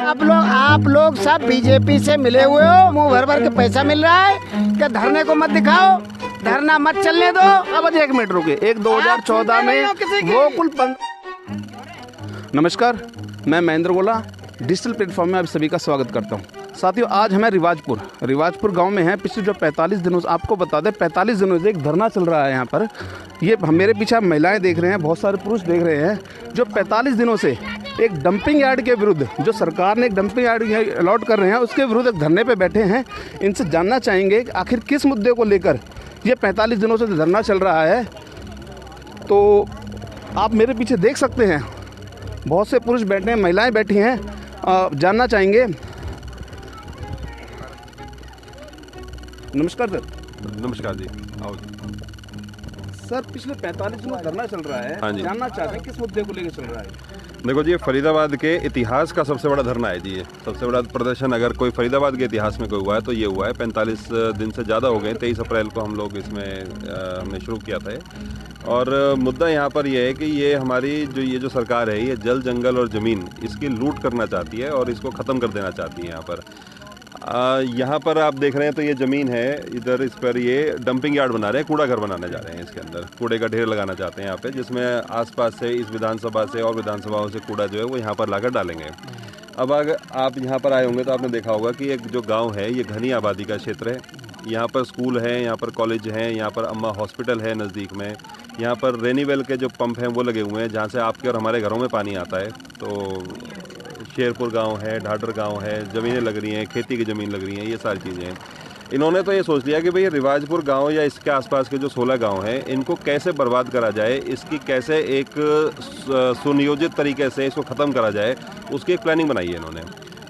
आप लोग सब बीजेपी से मिले हुए हो, मुंह भर भर के पैसा मिल रहा है क्या? धरने को मत दिखाओ, धरना मत चलने दो। अब एक मिनट रुके, 2014 में वो कुल नमस्कार, मैं महेंद्र गोला डिजिटल प्लेटफॉर्म में आप सभी का स्वागत करता हूं। साथियों, आज हमें रिवाजपुर गांव में है। पिछले जो 45 दिनों से, आपको बता दें 45 दिनों से एक धरना चल रहा है यहाँ पर। ये मेरे पीछे महिलाएं देख रहे हैं, बहुत सारे पुरुष देख रहे हैं, जो 45 दिनों से एक डंपिंग यार्ड के विरुद्ध, जो सरकार ने एक डंपिंग यार्ड अलॉट कर रहे हैं उसके विरुद्ध एक धरने पे बैठे हैं। इनसे जानना चाहेंगे कि आखिर किस मुद्दे को लेकर ये 45 दिनों से धरना चल रहा है। तो आप मेरे पीछे देख सकते हैं, बहुत से पुरुष बैठे हैं, महिलाएं बैठी हैं, जानना चाहेंगे। नमस्कार सर। नमस्कार जी, आओ। सर, पिछले 45 दिनों धरना चल रहा है, हाँ जी। जानना चाहते हैं किस मुद्दे को लेकर चल रहा है? देखो जी, फरीदाबाद के इतिहास का सबसे बड़ा धरना है जी। ये सबसे बड़ा प्रदर्शन अगर कोई फरीदाबाद के इतिहास में कोई हुआ है तो ये हुआ है। 45 दिन से ज़्यादा हो गए। 23 अप्रैल को हम लोग इसमें हमने शुरू किया था ये। और मुद्दा यहाँ पर यह है कि ये हमारी जो सरकार है, ये जल, जंगल और ज़मीन इसकी लूट करना चाहती है और इसको ख़त्म कर देना चाहती है। यहाँ पर आप देख रहे हैं तो ये ज़मीन है, इधर इस पर ये डंपिंग यार्ड बना रहे हैं, कूड़ा घर बनाने जा रहे हैं। इसके अंदर कूड़े का ढेर लगाना चाहते हैं यहाँ पे, जिसमें आसपास से इस विधानसभा से और विधानसभाओं से कूड़ा जो है वो यहाँ पर लाकर डालेंगे। अब अगर आप यहाँ पर आए होंगे तो आपने देखा होगा कि एक जो गाँव है ये घनी आबादी का क्षेत्र है। यहाँ पर स्कूल है, यहाँ पर कॉलेज हैं, यहाँ पर अम्मा हॉस्पिटल है नज़दीक में। यहाँ पर रेनीवेल के जो पंप हैं वो लगे हुए हैं, जहाँ से आपके और हमारे घरों में पानी आता है। तो शेरपुर गांव है, ढाडर गांव है, ज़मीनें लग रही हैं, खेती की ज़मीन लग रही हैं, ये सारी चीज़ें हैं। इन्होंने तो ये सोच लिया कि भाई रिवाजपुर गांव या इसके आसपास के जो 16 गांव हैं, इनको कैसे बर्बाद करा जाए, इसकी कैसे एक सुनियोजित तरीके से इसको ख़त्म करा जाए, उसकी एक प्लानिंग बनाई है इन्होंने।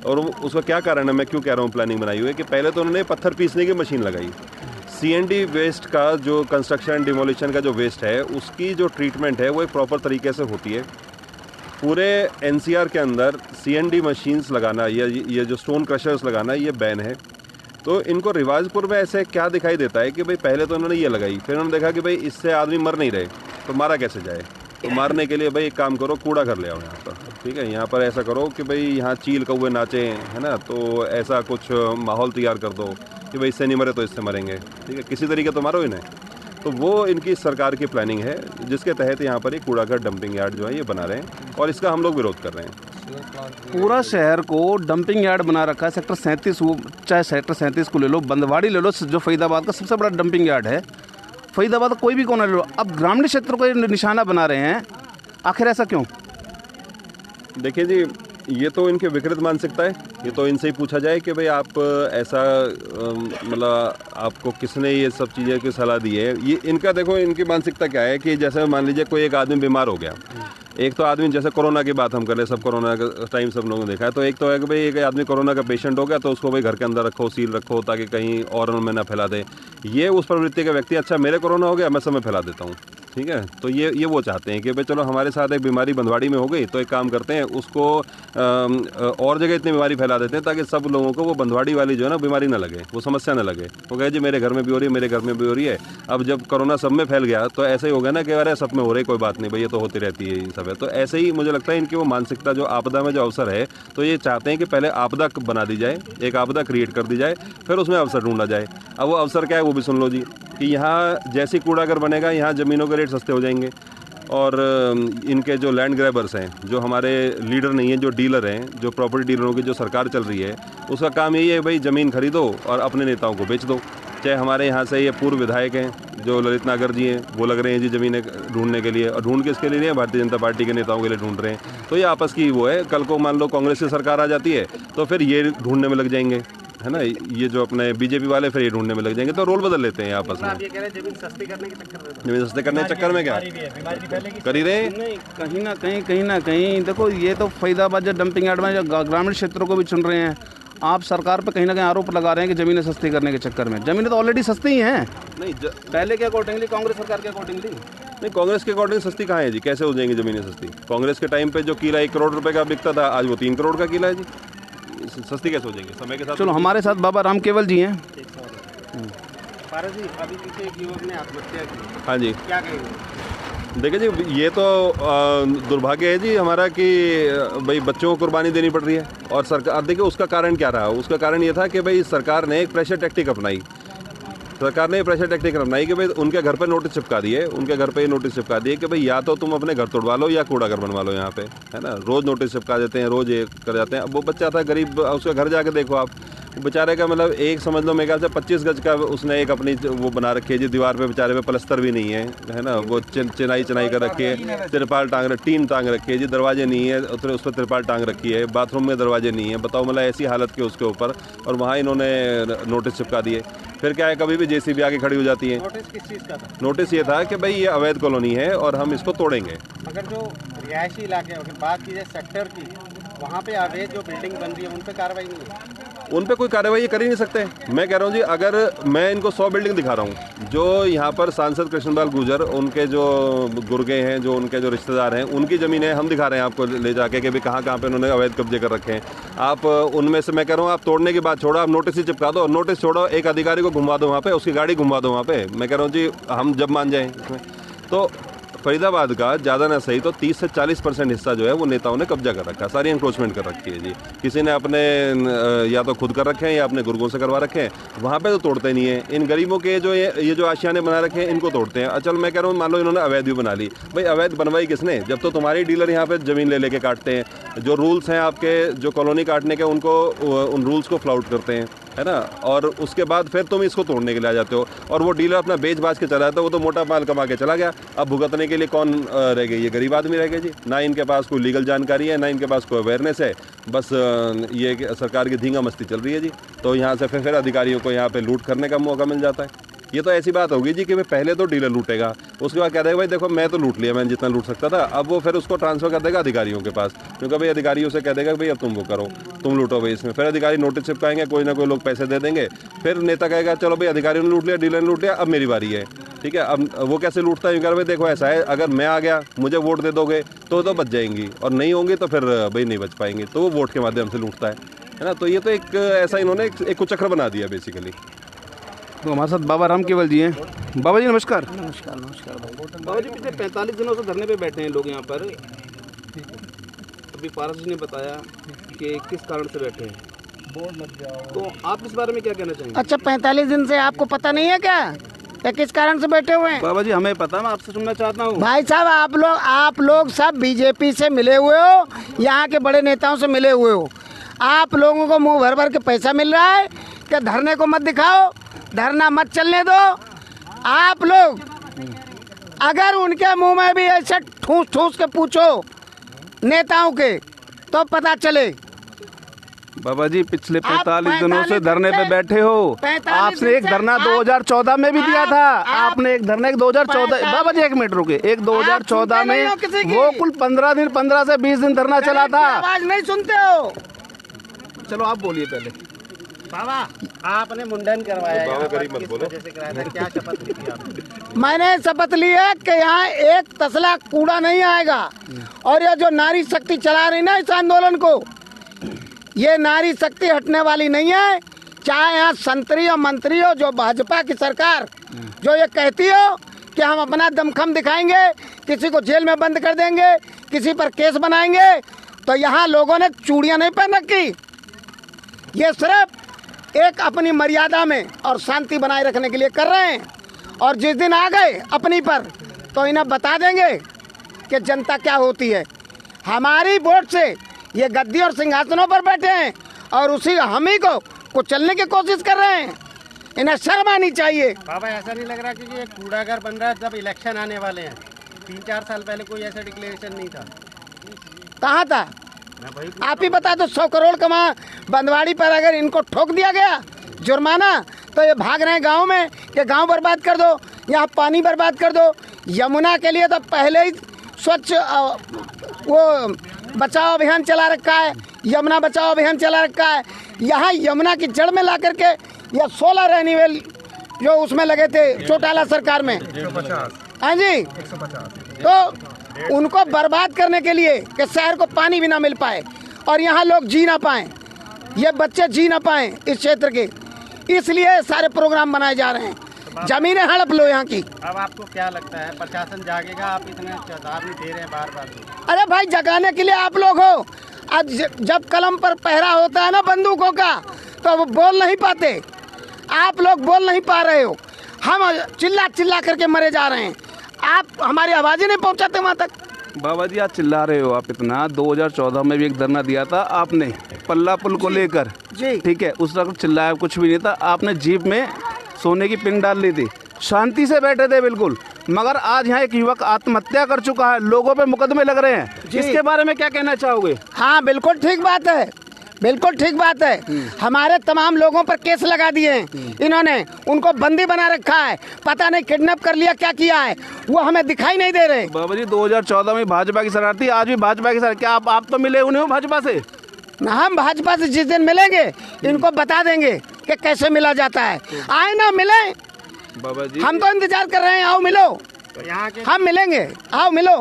और उसका क्या कारण है, मैं क्यों कह रहा हूँ प्लानिंग बनाई हुई है, कि पहले तो उन्होंने पत्थर पीसने की मशीन लगाई। CND वेस्ट का जो कंस्ट्रक्शन डिमोलिशन का जो वेस्ट है, उसकी जो ट्रीटमेंट है वो एक प्रॉपर तरीके से होती है। पूरे NCR के अंदर CND मशीन्स लगाना या ये जो स्टोन क्रशर्स लगाना, ये बैन है। तो इनको रिवाजपुर में ऐसे क्या दिखाई देता है कि भाई पहले तो उन्होंने ये लगाई, फिर उन्होंने देखा कि भाई इससे आदमी मर नहीं रहे, तो मारा कैसे जाए। तो मारने के लिए भाई एक काम करो, कूड़ा घर ले आओ यहाँ पर, ठीक है। यहाँ पर ऐसा करो कि भाई यहाँ चील कौवे नाचे, है ना, तो ऐसा कुछ माहौल तैयार कर दो कि भाई इससे नहीं मरे तो इससे मरेंगे, ठीक है, किसी तरीके तो मारो इन्हें। तो वो इनकी सरकार की प्लानिंग है, जिसके तहत यहाँ पर एक कूड़ा घर डंपिंग यार्ड जो है ये बना रहे हैं, और इसका हम लोग विरोध कर रहे हैं। पूरा शहर को डंपिंग यार्ड बना रखा है। सेक्टर 37, चाहे सेक्टर 37 को ले लो, बंदवाड़ी ले लो, जो फरीदाबाद का सबसे बड़ा डंपिंग यार्ड है। फरीदाबाद का कोई भी कोना ले लो, अब ग्रामीण क्षेत्र को निशाना बना रहे हैं। आखिर ऐसा क्यों? देखिए जी, ये तो इनकी विकृत मानसिकता है। ये तो इनसे ही पूछा जाए कि भाई आप ऐसा मतलब आपको किसने ये सब चीज़ें की सलाह दी है। ये इनका देखो, इनकी मानसिकता क्या है कि जैसे मान लीजिए कोई एक आदमी बीमार हो गया। एक तो आदमी, जैसे कोरोना की बात हम कर रहे हैं, सब कोरोना का टाइम सब लोगों ने देखा है। तो एक तो है कि भाई एक आदमी कोरोना का पेशेंट हो गया तो उसको भाई घर के अंदर रखो, सील रखो, ताकि कहीं और में ना फैला दे। ये उस प्रवृत्ति का व्यक्ति, अच्छा मेरे कोरोना हो गया, मैं सब में फैला देता हूँ, ठीक है। तो ये वो चाहते हैं कि भाई चलो हमारे साथ एक बीमारी बंदवाड़ी में हो गई, तो एक काम करते हैं, उसको और जगह इतनी बीमारी फैला देते हैं ताकि सब लोगों को वो बंदवाड़ी वाली जो है ना बीमारी ना लगे, वो समस्या ना लगे। वो कहे जी मेरे घर में भी हो रही है, मेरे घर में भी हो रही है। अब जब कोरोना सब में फैल गया तो ऐसे ही हो गया ना कि अरे सब में हो रही, कोई बात नहीं भाई, ये तो होती रहती है, ये सब है। तो ऐसे ही मुझे लगता है इनकी वो मानसिकता, जो आपदा में जो अवसर है, तो ये चाहते हैं कि पहले आपदा बना दी जाए, एक आपदा क्रिएट कर दी जाए, फिर उसमें अवसर ढूंढा जाए। अब वो अवसर क्या है वो भी सुन लो जी, कि यहाँ जैसी कूड़ा घर बनेगा, यहाँ ज़मीनों के रेट सस्ते हो जाएंगे। और इनके जो लैंड ग्रैबर्स हैं, जो हमारे लीडर नहीं हैं, जो डीलर हैं, जो प्रॉपर्टी डीलरों की जो सरकार चल रही है, उसका काम यही है भाई ज़मीन खरीदो और अपने नेताओं को बेच दो। चाहे हमारे यहाँ से ये पूर्व विधायक हैं जो ललित नागर जी हैं, वो लग रहे हैं जी ज़मीनें ढूंढने के लिए, और ढूंढ किसके लिए? भारतीय जनता पार्टी के नेताओं के लिए ढूंढ रहे हैं। तो ये आपस की वो है। कल को मान लो कांग्रेस की सरकार आ जाती है तो फिर ये ढूंढने में लग जाएंगे, है ना, ये जो अपने बीजेपी वाले फिर ये ढूंढने में लग जाएंगे। तो रोल बदल लेते हैं आपस में। ये कह रहे हैं जमीन सस्ती करने के चक्कर में, जमीन सस्ते करने के चक्कर में क्या कर ही रहे हैं? नहीं, कहीं ना कहीं देखो, ये तो फरीदाबाद जो डंपिंग यार्ड में जो ग्रामीण क्षेत्रों को भी चुन रहे हैं। आप सरकार पे कहीं ना कहीं आरोप लगा रहे हैं कि ज़मीनें सस्ती करने के चक्कर में। ज़मीनें तो ऑलरेडी सस्ती ही हैं। नहीं, पहले के अकॉर्डिंगली, कांग्रेस सरकार के अकॉर्डिंगली नहीं, कांग्रेस के अकॉर्डिंग सस्ती कहाँ है जी? कैसे हो जाएंगी ज़मीनें सस्ती? कांग्रेस के टाइम पे जो किला 1 करोड़ रुपए का बिकता था, आज वो 3 करोड़ का किला है जी। सस्ती कैसे हो जाएंगे समय के साथ? चलो, हमारे साथ बाबा राम केवल जी हैं। पारस जी, अभी पीछे एक युवक ने आत्महत्या की, हाँ जी। क्या कहेंगे? देखिए जी, ये तो दुर्भाग्य है जी हमारा कि भाई बच्चों को कुर्बानी देनी पड़ रही है। और सरकार, देखिए उसका कारण क्या रहा, उसका कारण ये था कि भाई सरकार ने एक प्रेशर टैक्टिक अपनाई। सरकार ने प्रेशर टेक्निक अपनाई कि भाई उनके घर पे नोटिस चिपका दिए, उनके घर पे ये नोटिस चिपका दिए कि भाई या तो तुम अपने घर तोड़वा लो या कूड़ा घर बनवा लो यहाँ पे, है ना। रोज़ नोटिस चिपका देते हैं, रोज़ ये कर जाते हैं। अब वो बच्चा था गरीब, उसका घर जाके देखो आप, बेचारे का मतलब एक समझ लो मेरे ख्याल से 25 गज का उसने एक अपनी वो बना रखी है जी, दीवार पे बेचारे पे प्लस्तर भी नहीं है ना। वो चिनाई कर रखी है, तिरपाल टीन टांग रखी है जी, दरवाजे नहीं है उस पर तिरपाल टांग रखी है, बाथरूम में दरवाजे नहीं है। बताओ मतलब ऐसी हालत के उसके ऊपर, और वहाँ इन्होंने नोटिस चिपका दिए। फिर क्या है, कभी भी जेसीबी आके खड़ी हो जाती है। नोटिस किस चीज़ का था? नोटिस ये था कि भाई ये अवैध कॉलोनी है और हम इसको तोड़ेंगे। मगर जो रिहायशी इलाके, अगर बात की जाए सेक्टर की, वहाँ पे अवैध जो बिल्डिंग बन रही है उन पे कार्रवाई नहीं है। उन पे कोई कार्रवाई ये कर ही नहीं सकते। मैं कह रहा हूँ जी, अगर मैं इनको 100 बिल्डिंग दिखा रहा हूँ, जो यहाँ पर सांसद कृष्णपाल गुर्जर, उनके जो गुर्गे हैं, जो उनके जो रिश्तेदार हैं, उनकी ज़मीनें हम दिखा रहे हैं आपको ले जाके कि भाई कहाँ कहाँ पे उन्होंने अवैध कब्जे कर रखे हैं। आप उनमें से, मैं कह रहा हूँ, आप तोड़ने की बात छोड़ो, आप नोटिस ही चिपका दो। नोटिस छोड़ो, एक अधिकारी को घुमा दो वहाँ पे, उसकी गाड़ी घुमा दो वहाँ पे। मैं कह रहा हूँ जी, हम जब मान जाएँ इसमें। तो फरीदाबाद का ज़्यादा ना सही तो 30 से 40% हिस्सा जो है वो नेताओं ने कब्जा कर रखा है, सारी इंक्रोचमेंट कर रखी है जी। किसी ने अपने या तो खुद कर रखे हैं या अपने गुर्गों से करवा रखे हैं। वहाँ पे तो तोड़ते नहीं है। इन गरीबों के जो ये जो आशियाने बना रखे हैं, इनको तोड़ते हैं। चल मैं कह रहा हूँ, मान लो इन्होंने अवैध भी बना ली, भाई अवैध बनवाई किसने? जब तो तुम्हारे डीलर यहाँ पे ज़मीन ले लेके काटते हैं। जो रूल्स हैं आपके जो कॉलोनी काटने के, उनको उन रूल्स को फ्लाउट करते हैं, है ना। और उसके बाद फिर तुम इसको तोड़ने के लिए आ जाते हो, और वो डीलर अपना बेच बाज के चला जाता है। वो तो मोटा माल कमा के चला गया। अब भुगतने के लिए कौन रह गई? ये गरीब आदमी रह गए जी। ना इनके पास कोई लीगल जानकारी है, ना इनके पास कोई अवेयरनेस है। बस ये सरकार की धींगा मस्ती चल रही है जी। तो यहाँ से फिर अधिकारियों को यहाँ पे लूट करने का मौका मिल जाता है। ये तो ऐसी बात होगी जी कि भाई पहले तो डीलर लूटेगा, उसके बाद कह देगा भाई देखो मैं तो लूट लिया, मैंने जितना लूट सकता था। अब वो फिर उसको ट्रांसफर कर देगा अधिकारियों के पास, क्योंकि भाई अधिकारियों से कह देगा भाई अब तुम वो करो, तुम लूटो भाई इसमें। फिर अधिकारी नोटिस चिपकाएंगे, कोई ना कोई लोग पैसे दे देंगे। फिर नेता कहेगा चलो भाई अधिकारियों ने लूट लिया, डीलर ने लूट लिया, अब मेरी बारी है। ठीक है, अब वो कैसे लूटता है? भाई देखो ऐसा है, अगर मैं आ गया, मुझे वोट दे दोगे तो बच जाएंगी, और नहीं होंगी तो फिर भाई नहीं बच पाएंगे। तो वो वोट के माध्यम से लूटता है ना। तो ये तो एक ऐसा इन्होंने एक कुचक्र बना दिया बेसिकली। तो हमारे साथ बाबा राम केवल जी हैं। बाबा जी नमस्कार। नमस्कार नमस्कार भाई। बाबा जी, पिछले 45 दिनों से धरने पे बैठे हैं लोग यहाँ पर। अभी पारस जी ने बताया कि किस कारण से बैठे हैं, तो आप इस बारे में क्या कहना चाहेंगे? अच्छा, 45 दिन से आपको पता नहीं है क्या किस कारण से बैठे हुए हैं? बाबा जी हमें पता, मैं आपसे सुनना चाहता हूँ। भाई साहब, आप लोग सब बीजेपी से मिले हुए हो, यहाँ के बड़े नेताओं से मिले हुए हो। आप लोगों को मुंह भर भर के पैसा मिल रहा है कि धरने को मत दिखाओ, धरना मत चलने दो। आप लोग अगर उनके मुंह में भी ऐसे ठूस ठूस के पूछो नेताओं के, तो पता चले। बाबा जी पिछले आप 45 दिनों से 45 धरने पे बैठे हो। 45 आपने एक दिन से धरना 2014 में भी दिया था। आपने एक धरना 2014, बाबा जी एक मिनट रुके, एक 2014 में वो कुल 15 दिन, 15 से 20 दिन धरना चला था। आवाज नहीं सुनते हो? चलो आप बोलिए पहले। बाबा, आपने मुंडन करवाया है, बाबा गरीब मत किस बोलो। वजह से कराया था? क्या शपथ ली थी आपने? मैंने शपथ ली है कि यहाँ एक तसला कूड़ा नहीं आएगा। और ये जो नारी शक्ति चला रही ना इस आंदोलन को, ये नारी शक्ति हटने वाली नहीं है। चाहे यहाँ संतरी और मंत्री हो, जो भाजपा की सरकार जो ये कहती हो कि हम अपना दमखम दिखाएंगे, किसी को जेल में बंद कर देंगे, किसी पर केस बनाएंगे, तो यहाँ लोगों ने चूड़ियाँ नहीं पहन रखी। ये सिर्फ एक अपनी मर्यादा में और शांति बनाए रखने के लिए कर रहे हैं। और जिस दिन आ गए अपनी पर, तो इन्हें बता देंगे कि जनता क्या होती है। हमारी वोट से ये गद्दी और सिंहासनों पर बैठे हैं, और उसी हम ही को कुचलने की कोशिश कर रहे हैं। इन्हें शर्म आनी चाहिए। बाबा, ऐसा नहीं लग रहा कि ये कूड़ागर बन रहा है जब इलेक्शन आने वाले हैं? 3-4 साल पहले कोई ऐसा डिक्लेरेशन नहीं था। कहाँ था? आप ही बता दो। 100 करोड़ कमा बंदवाड़ी पर अगर इनको ठोक दिया गया जुर्माना, तो ये भाग रहे हैं गाँव में कि गाँव बर्बाद कर दो, यहाँ पानी बर्बाद कर दो। यमुना के लिए तो पहले ही स्वच्छ वो बचाओ अभियान चला रखा है, यमुना बचाओ अभियान चला रखा है। यहाँ यमुना की जड़ में ला करके या 16 रेन्यूएल जो उसमें लगे थे चौटाला सरकार में, 150। हाँ जी, 150। तो उनको बर्बाद करने के लिए कि शहर को पानी भी ना मिल पाए और यहाँ लोग जी ना पाएं, ये बच्चे जी ना पाएं इस क्षेत्र के, इसलिए सारे प्रोग्राम बनाए जा रहे हैं। जमीनें हड़प लो यहाँ की। अब आपको क्या लगता है प्रशासन जागेगा? आप इतने चेतावनी दे रहे हैं बार बार। अरे भाई जगाने के लिए आप लोग हो। आज जब कलम पर पहरा होता है ना बंदूकों का, तो वो बोल नहीं पाते। आप लोग बोल नहीं पा रहे हो। हम चिल्ला चिल्ला करके मरे जा रहे हैं, आप हमारी आवाज़ें नहीं पहुंचाते वहाँ तक। बाबा जी आज चिल्ला रहे हो आप इतना। 2014 में भी एक धरना दिया था आपने पल्ला पुल को लेकर, जी ठीक है, उस वक्त चिल्लाया कुछ भी नहीं था। आपने जीप में सोने की पिन डाल ली थी, शांति से बैठे थे बिल्कुल। मगर आज यहाँ एक युवक आत्महत्या कर चुका है, लोगों पे मुकदमे लग रहे हैं। इसके बारे में क्या कहना चाहोगे? हाँ बिल्कुल ठीक बात है, बिल्कुल ठीक बात है। हमारे तमाम लोगों पर केस लगा दिए हैं इन्होंने, उनको बंदी बना रखा है, पता नहीं किडनैप कर लिया क्या किया है, वो हमें दिखाई नहीं दे रहे। बाबा जी 2014 में भाजपा की सरकार थी, आज भी भाजपा की सरकार। क्या आप तो मिले उन्हें भाजपा से? हम भाजपा से जिस दिन मिलेंगे इनको बता देंगे कि कैसे मिला जाता है। आए ना मिले, बाबा जी हम तो इंतजार कर रहे हैं, आओ मिलो। तो यहाँ के हम मिलेंगे, आओ मिलो,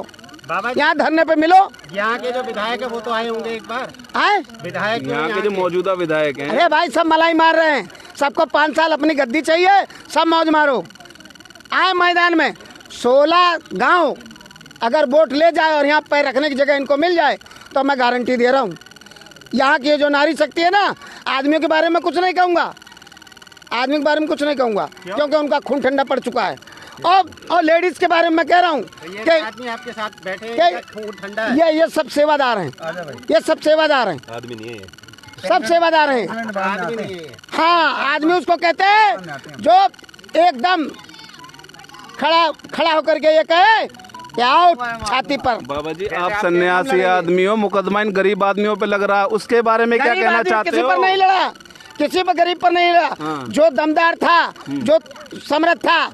बाबा जी, यहाँ धरने पे मिलो। यहाँ के जो विधायक है वो तो आए होंगे एक बार। आए विधायक जो यहाँ के जो मौजूदा विधायक हैं, अरे भाई सब मलाई मार रहे हैं, सबको 5 साल अपनी गद्दी चाहिए, सब मौज मारो। आए मैदान में 16 गांव अगर वोट ले जाए और यहाँ पैर रखने की जगह इनको मिल जाए तो मैं गारंटी दे रहा हूँ, यहाँ की जो नारी शक्ति है ना, आदमियों के बारे में कुछ नहीं कहूँगा, आदमी के बारे में कुछ नहीं कहूँगा, क्योंकि उनका खून ठंडा पड़ चुका है। और लेडीज के बारे में मैं कह रहा हूँ ये कि आदमी आपके साथ बैठे हैं, इनका खून ठंडा है। ये सब सेवादार हैं, ये सब सेवादार हैं, आदमी नहीं है ये। सब सेवादार हैं। आदमी नहीं है। हाँ आदमी उसको कहते हैं जो एकदम खड़ा होकर के ये कहे कि आओ छाती पर। बाबा जी आप सन्यासी आदमी हो, मुकदमा इन गरीब आदमियों पे लग रहा है, उसके बारे में क्या गरीब कहना आदमी चाहते किसी हो? पर नहीं लड़ा, किसी पर गरीब पर नहीं लड़ा। हाँ। जो दमदार था, जो समर्थ था,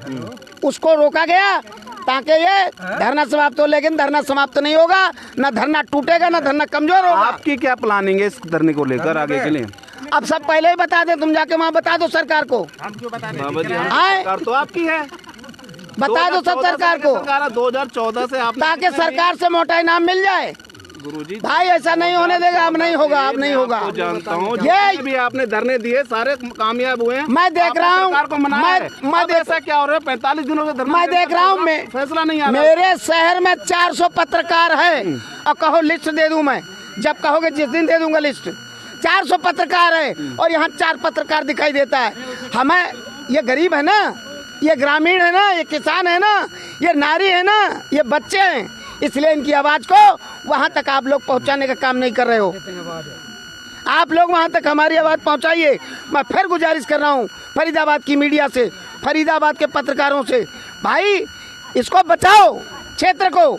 उसको रोका गया ताकि ये धरना समाप्त हो, लेकिन धरना समाप्त नहीं होगा, ना धरना टूटेगा, ना धरना कमजोर होगा। आपकी क्या प्लानिंग है इस धरने को लेकर आगे के लिए? अब सब पहले ही बता दें, तुम जाके वहाँ बता दो सरकार को, हम क्यों बता दें? बाबा जी आए सरकार तो आपकी है, बता दो सब सरकार को, 2014 से आप ताकि सरकार से मोटा इनाम मिल जाए। गुरुजी भाई ऐसा नहीं होने देगा, अब नहीं होगा, अब नहीं होगा। तो जानता हूँ ये भी आपने धरने दिए सारे कामयाब हुए हैं। मैं देख रहा हूँ, सरकार को मनाया है। मैं अब ऐसा क्या हो रहा है? 45 दिनों से धरना मैं दे रहे देख रहा हूँ, हैं, मैं फैसला नहीं आ रहा। मेरे शहर में 400 पत्रकार है, और कहो लिस्ट दे दूं मैं, जब कहोगे जिस दिन दे दूंगा लिस्ट। 400 पत्रकार है और यहाँ 4 पत्रकार दिखाई देता है हमें। ये गरीब है ना, ये ग्रामीण है ना, ये किसान है ना, ये नारी है ना, ये बच्चे हैं, इसलिए इनकी आवाज़ को वहाँ तक आप लोग पहुँचाने का काम नहीं कर रहे हो। आप लोग वहाँ तक हमारी आवाज़ पहुँचाइए। मैं फिर गुजारिश कर रहा हूँ फरीदाबाद की मीडिया से, फरीदाबाद के पत्रकारों से, भाई इसको बचाओ, क्षेत्र को।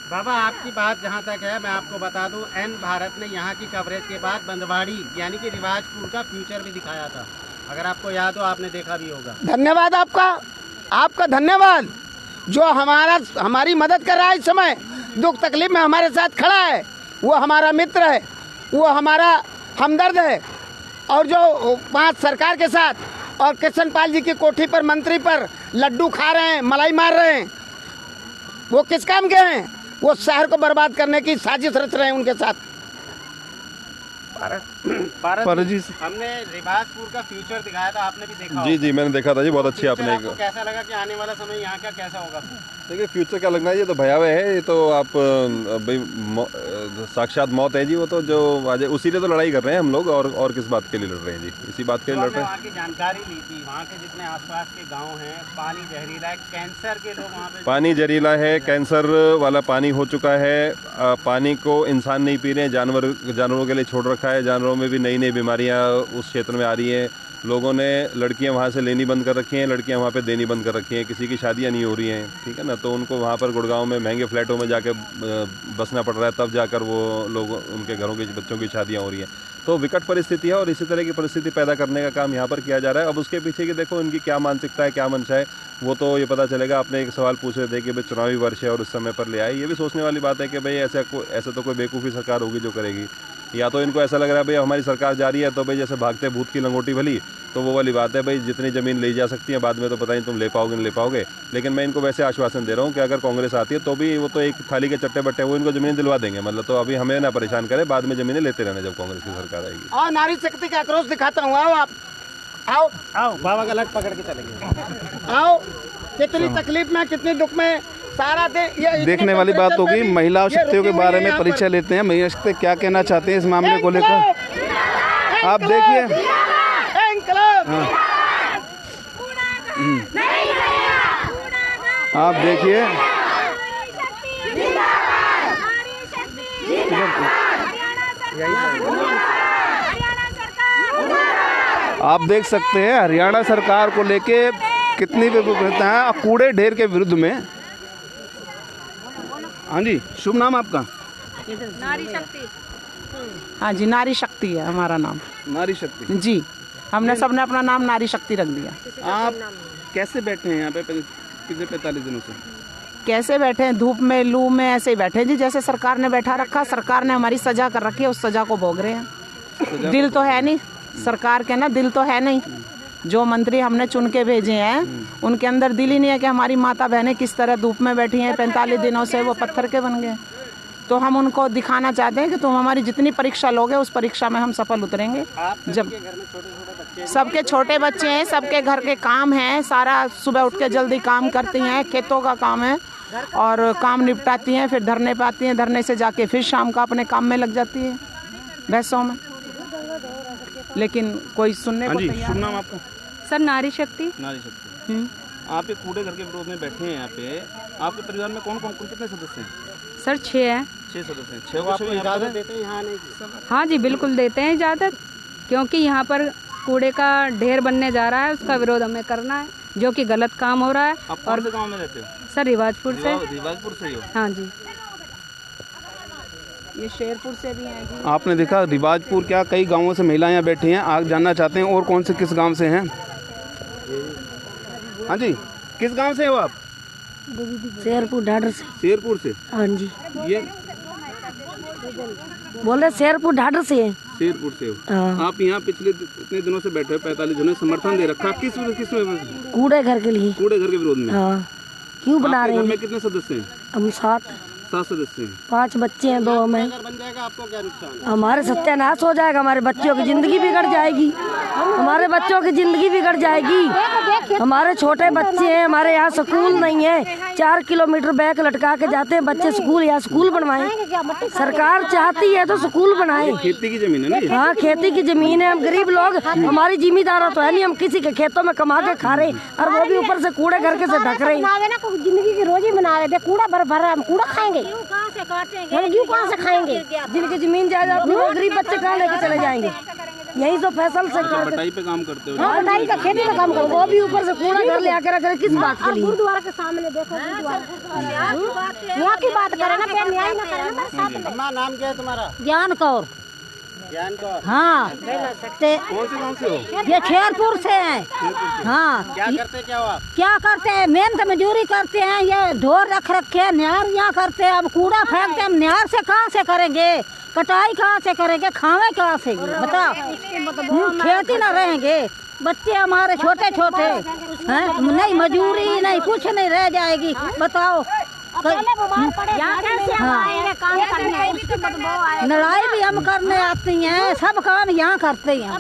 बाबा आपकी बात जहाँ तक है, मैं आपको बता दूं, एन भारत ने यहाँ की कवरेज के बाद बंदवाड़ी यानी कि रिवाजपुर का फ्यूचर भी दिखाया था, अगर आपको याद हो, आपने देखा भी होगा। धन्यवाद आपका, आपका धन्यवाद, जो हमारी मदद कर रहा है इस समय, दुख तकलीफ में हमारे साथ खड़ा है, वो हमारा मित्र है, वो हमारा हमदर्द है। और जो वहाँ सरकार के साथ और कृष्ण पाल जी की कोठी पर मंत्री पर लड्डू खा रहे हैं, मलाई मार रहे हैं, वो किस काम के हैं? वो शहर को बर्बाद करने की साजिश रच रहे हैं उनके साथ। पर जी हमने रिवाजपुर का फ्यूचर दिखाया था, आपने भी देखा जी जी मैंने देखा था जी, बहुत अच्छी फ्यूचर आपने आपको कैसा लगा कि आने वाला समय यहाँ का कैसा होगा? देखिए फ्यूचर क्या लगना है, ये तो भयावह है, ये तो आप भाई साक्षात मौत है जी, वो तो जो आज उसी लिए तो लड़ाई कर रहे हैं हम लोग, और किस बात के लिए लड़ रहे हैं जी? इसी बात के लिए लड़ रहे हैं। वहाँ की जानकारी ली थी, वहाँ के जितने आसपास के गांव हैं, पानी जहरीला है, कैंसर के लोग वहाँ पे, पानी जहरीला है, कैंसर वाला पानी हो चुका है, पानी को इंसान नहीं पी रहे हैं, जानवरों के लिए छोड़ रखा है, जानवरों में भी नई नई बीमारियाँ उस क्षेत्र में आ रही हैं। लोगों ने लड़कियां वहाँ से लेनी बंद कर रखी हैं, लड़कियां वहाँ पे देनी बंद कर रखी हैं, किसी की शादियां नहीं हो रही हैं, ठीक है ना, तो उनको वहाँ पर गुड़गांव में महंगे फ्लैटों में जाके बसना पड़ रहा है, तब जाकर वो लोग उनके घरों के बच्चों की शादियां हो रही हैं। तो विकट परिस्थिति है और इसी तरह की परिस्थिति पैदा करने का काम यहाँ पर किया जा रहा है। अब उसके पीछे की देखो इनकी क्या मानसिकता है, क्या मंशा है, वो तो ये पता चलेगा। आपने एक सवाल पूछ रहे थे कि भाई चुनावी वर्ष है और उस समय पर ले आए, ये भी सोचने वाली बात है कि भाई ऐसा तो कोई बेवकूफ़ी सरकार होगी जो करेगी, या तो इनको ऐसा लग रहा है भाई हमारी सरकार जा रही है तो भाई जैसे भागते भूत की लंगोटी भली, तो वो वाली बात है भाई जितनी ज़मीन ले जा सकती है, बाद में तो पता नहीं तुम ले पाओगे नहीं ले पाओगे। लेकिन मैं इनको वैसे आश्वासन दे रहा हूँ कि अगर कांग्रेस आती है तो भी वो तो एक थाली के चट्टे बट्टे वो इनको ज़मीन दिलवा देंगे, मतलब तो अभी हमें ना परेशान करें, बाद में ज़मीनें लेते रहना जब कांग्रेस की सरकार आएगी। और नारी शक्ति का आक्रोश दिखाता हूँ, आओ आप, आओ आओ बाबा का लट पकड़ के चलेंगे। आओ, कितनी तकलीफ में, कितनी दुख में सारा दिन ये देखने वाली बात होगी। महिला शक्तियों के बारे में परिचय लेते हैं। महिला शक्ति क्या कहना चाहते हैं इस मामले को लेकर, आप देखिए। आप देखिए, आप देख सकते हैं हरियाणा सरकार को लेके कितनी विफलता है कूड़े ढेर के विरुद्ध में। हाँ जी, शुभ नाम आपका? नारी शक्ति। हाँ जी, नारी शक्ति है हमारा नाम। नारी शक्ति जी, हमने सबने अपना नाम नारी शक्ति रख दिया। आप कैसे बैठे हैं यहाँ पे पिछले 45 दिनों से? कैसे बैठे हैं? धूप में, लू में, ऐसे ही बैठे हैं जी, जैसे सरकार ने बैठा रखा। सरकार ने हमारी सजा कर रखी है, उस सजा को भोग रहे हैं। दिल तो है नहीं सरकार के ना, दिल तो है नहीं। जो मंत्री हमने चुन के भेजे हैं उनके अंदर दिल ही नहीं है कि हमारी माता बहनें किस तरह धूप में बैठी हैं 45 दिनों से, वो पत्थर के बन गए। तो हम उनको दिखाना चाहते हैं कि तुम हमारी जितनी परीक्षा लोगे उस परीक्षा में हम सफल उतरेंगे। जब सबके छोटे बच्चे हैं, सबके घर के काम हैं, सारा सुबह उठ के जल्दी काम करती हैं, खेतों का काम है और काम निपटाती हैं, फिर धरने पे आती हैं, धरने से जाके फिर शाम का अपने काम में लग जाती है भैंसों में, लेकिन कोई सुनने को तैयार। शुभ नाम आपका? सर नारी शक्ति। नारी शक्ति। आप एक कूड़े घर के विरोध में बैठे हैं यहाँ पे। आपके परिवार में कौन कौन कितने सदस्य हैं? सर 6 हैं। 6 सदस्य हैं। 6 को इजाजत देते हैं यहाँ आने की? हाँ जी बिल्कुल देते हैं इजाज़त, क्योंकि यहाँ पर कूड़े का ढेर बनने जा रहा है, उसका विरोध हमें करना है, जो कि गलत काम हो रहा है। आप कौन से गाँव में रहते हो? सर रिवाजपुर से। रिवाजपुर से ही हो? हाँ जी। ये शेरपुर से भी हैं जी। आपने देखा रिवाजपुर क्या कई गांवों से महिलाएं यहाँ बैठी हैं। आप जानना चाहते हैं और कौन से किस गांव से हैं? हाँ जी, किस गांव से हो आप? शेरपुर ढाडर से। शेरपुर से? हाँ जी। ये बोले शेरपुर ढाडर से है। शेरपुर से हो? हाँ। आप यहाँ पिछले इतने दिनों से बैठे हो, 45 दिनों से समर्थन दे रखा, किस कूड़े घर के लिए। कूड़े घर के विरोध में? हाँ। क्यों बना रहे घर हैं? में कितने सदस्य हैं? हम 7 सदस्य हैं। 5 बच्चे हैं, 2 हमें। अगर बन जाएगा आपको क्या नुकसान? हमारे सत्यानाश हो जाएगा, हमारे बच्चों की जिंदगी बिगड़ जाएगी, हमारे बच्चों की जिंदगी बिगड़ जाएगी। हमारे छोटे बच्चे हैं, हमारे यहाँ स्कूल नहीं है, 4 किलोमीटर बैग लटका के जाते हैं बच्चे स्कूल। यहाँ स्कूल बनवाएं, सरकार चाहती है तो स्कूल बनाए। खेती की जमीन है ना ये? हाँ, खेती की जमीन है, हम गरीब लोग, हमारी जिम्मेदार तो है नहीं, हम किसी के खेतों में कमा के खा रहे और वो भी ऊपर से कूड़े घर के से ढक रहे हैं। जिंदगी की रोजी बना रहे थे, कूड़ा भर हम कूड़ा खाएंगे, कहाँ से काटेंगे, हम कहाँ से खाएंगे? जिनकी जमीन जायदाद वो गरीब बच्चे कहाँ लेके चले जाएंगे? यही तो फैसल से करते। बटाई पे काम करते हो? हाँ, बटाई का खेती का काम करो, वो भी ऊपर से कूड़ा घर ले आकर रख, किस बात के लिए? गुरुद्वारा के सामने देखो, यहाँ की बात करें ना, फिर न्याय ना करें ना साथ में। अम्मा नाम क्या है तुम्हारा? ज्ञान कौर। ज्ञान कौर। हाँ, कौन से गाँव से हो? ये शेरपुर से है। हाँ। क्या करते क्या हो आप? क्या करते हैं? मेहनत मजदूरी करते हैं, ये ढोर रख रखे हैं, निहार यहाँ करते हैं। अब कूड़ा फेंकते हैं, हम निहार से कहाँ से करेंगे? कटाई कहाँ से करेंगे? खावे कहाँ से? बताओ, खेती ना रहेंगे, बच्चे हमारे छोटे छोटे हैं, नहीं मजदूरी नहीं कुछ नहीं रह जाएगी। बताओ, लड़ाई भी हम करने आती हैं, सब काम यहाँ करते हैं।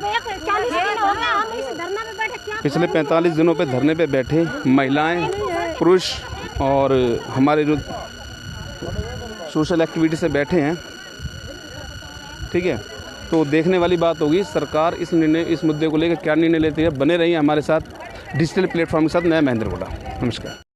पिछले 45 दिनों पे धरने पे बैठे महिलाएं, पुरुष और हमारे जो सोशल एक्टिविटी से बैठे हैं, ठीक है। तो देखने वाली बात होगी सरकार इस मुद्दे को लेकर क्या निर्णय लेती है। बने रहिए हमारे साथ डिजिटल प्लेटफॉर्म के साथ। मैं महेंद्र गोला, नमस्कार।